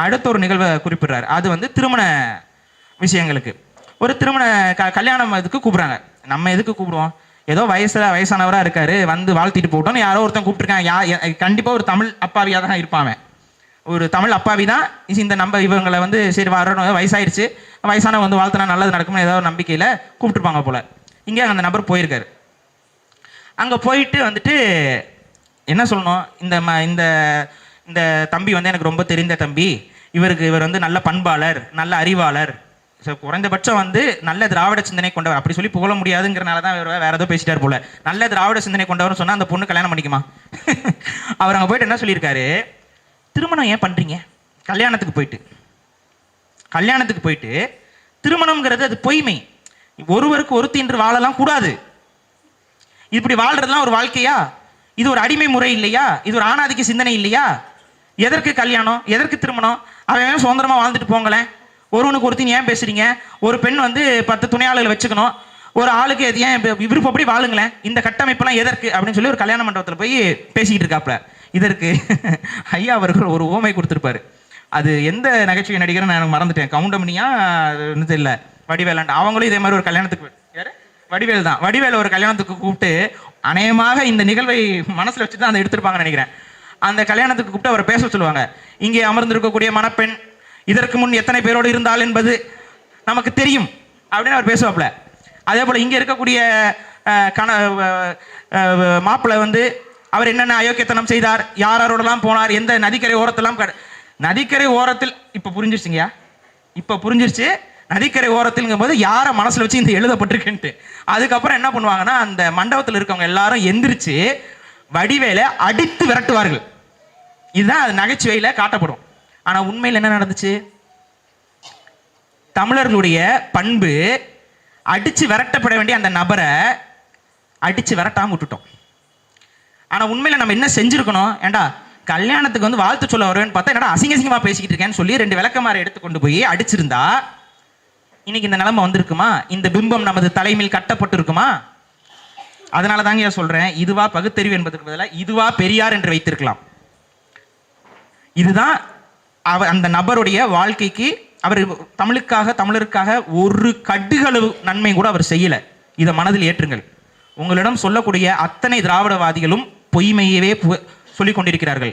அடுத்த ஒரு நிகழ்வை குறிப்பிடுறாரு. அது வந்து திருமண விஷயங்களுக்கு. ஒரு திருமண கல்யாணம் இதுக்கு கூப்பிடுறாங்க. நம்ம எதுக்கு கூப்பிடுவோம்? ஏதோ வயசானவரா இருக்காரு, வந்து வாழ்த்திட்டு போட்டோம்னு யாரோ ஒருத்தன் கூப்பிட்டுருக்காங்க. கண்டிப்பா ஒரு தமிழ் அப்பாவியா தான் இருப்பாங்க. ஒரு தமிழ் அப்பாவி தான் இந்த இவங்களை வந்து சரி வரணும், வயசாயிருச்சு, வயசானவங்க வந்து வாழ்த்தினா நல்லது நடக்கும்னு ஏதாவது நம்பிக்கையில கூப்பிட்டுருப்பாங்க போல. இங்கே அந்த நபர் போயிருக்காரு. அங்க போயிட்டு வந்துட்டு என்ன சொல்லணும், இந்த இந்த தம்பி வந்து எனக்கு ரொம்ப தெரிந்த தம்பி, இவர் வந்து நல்ல பண்பாளர், நல்ல அறிவாளர், குறைந்தபட்சம் வந்து நல்ல திராவிட சிந்தனை கொண்டவர், அப்படி சொல்லி புகழ முடியாதுங்கிறனால தான் வேற ஏதோ பேசிட்டார் போல. நல்ல திராவிட சிந்தனை கொண்டவர் சொன்னா அந்த பொண்ணு கல்யாணம் பண்ணிக்குமா? அவர் அங்க போயிட்டு என்ன சொல்லியிருக்காரு, திருமணம் ஏன் பண்றீங்க? கல்யாணத்துக்கு போயிட்டு திருமணம்ங்கிறது அது பொய்மை. ஒருவருக்கு ஒருத்தி என்று வாழலாம் கூடாது. இப்படி வாழ்றதுலாம் ஒரு வாழ்க்கையா? இது ஒரு அடிமை முறை இல்லையா? இது ஒரு ஆணாதிக்க சிந்தனை இல்லையா? எதற்கு கல்யாணம், எதற்கு திருமணம்? அவன் சுதந்திரமா வாழ்ந்துட்டு போங்களேன். ஒருவனுக்கு ஒருத்தி ஏன் பேசுறீங்க? ஒரு பெண் வந்து 10 துணையாளர்கள் வச்சுக்கணும், ஒரு ஆளுக்கு ஏன் விருப்பப்படி வாழுங்களேன், இந்த கட்டமைப்பெல்லாம் எதற்கு அப்படின்னு சொல்லி ஒரு கல்யாண மண்டபத்தில் போய் பேசிக்கிட்டு இருக்காப்ல. இதற்கு ஐயா அவர்கள் ஒரு ஓமை கொடுத்துருப்பாரு. அது எந்த நகைச்சுவை நடிகர் நான் மறந்துட்டேன், கவுண்டமணியா தெரியல, வடிவேலாண்ட. அவங்களும் இதே மாதிரி ஒரு கல்யாணத்துக்கு, யாரு வடிவேல் தான், வடிவேல் ஒரு கல்யாணத்துக்கு கூப்பிட்டு, அநேகமாக இந்த நிகழ்வை மனசுல வச்சு தான் அதை எடுத்திருப்பாங்கன்னு நினைக்கிறேன். அந்த கல்யாணத்துக்கு கூப்பிட்டு அவரை பேச சொல்லுவாங்க. இங்கே அமர்ந்திருக்கக்கூடிய மணப்பெண் இதற்கு முன் எத்தனை பேரோடு இருந்தால் என்பது நமக்கு தெரியும் அப்படின்னு அவர் பேசுவாப்ல. அதே போல இங்க இருக்கக்கூடிய மாப்பிள்ளை வந்து அவர் என்னென்ன அயோக்கியத்தனம் செய்தார், யாரோடலாம் போனார், எந்த நதிக்கரை ஓரத்தெல்லாம். நதிக்கரை ஓரத்தில் இப்ப புரிஞ்சிருச்சுங்கய்யா, இப்ப புரிஞ்சிருச்சு. நதிக்கரை ஓரத்தில்ங்கும் போது யாரை மனசுல வச்சு இந்த எழுதப்பட்டிருக்குன்ட்டு. அதுக்கப்புறம் என்ன பண்ணுவாங்கன்னா, அந்த மண்டபத்தில் இருக்கவங்க எல்லாரும் எந்திரிச்சு வடிவேலை அடித்து விரட்டுவார்கள். இதுதான் அது நகைச்சுவையில காட்டப்படும். ஆனா உண்மையில் என்ன நடந்துச்சு? தமிழர்களுடைய பண்பு, அடிச்சு விரட்டப்பட வேண்டிய அந்த நபரை அடிச்சு விரட்டாம விட்டுட்டோம். ஆனா உண்மையில நம்ம என்ன செஞ்சிருக்கணும்? ஏண்டா கல்யாணத்துக்கு வந்து வாழ்த்து சொல்ல வருவேன்னு பார்த்தா என்னடா அசிங்கமா பேசிக்கிட்டு இருக்கேன்னு சொல்லி 2 விளக்கமாறு எடுத்து கொண்டு போய் அடிச்சிருந்தா இன்னைக்கு இந்த நிலைமை வந்திருக்குமா? இந்த பிம்பம் நமது தலைமையில் கட்டப்பட்டு இருக்குமா? அதனால தாங்க சொல்றேன், இதுவா பகுத்தறிவு என்பதற்கு பதிலாக இதுவா பெரியார் என்று வைத்திருக்கலாம். இதுதான் அந்த நபருடைய வாழ்க்கைக்கு. அவர் தமிழருக்காக ஒரு கடுகளவு நன்மை கூட அவர் செய்யல. இதை மனதில் ஏற்றுங்கள். உங்களிடம் சொல்லக்கூடிய அத்தனை திராவிடவாதிகளும் பொய்மையவே சொல்லிக் கொண்டிருக்கிறார்கள்.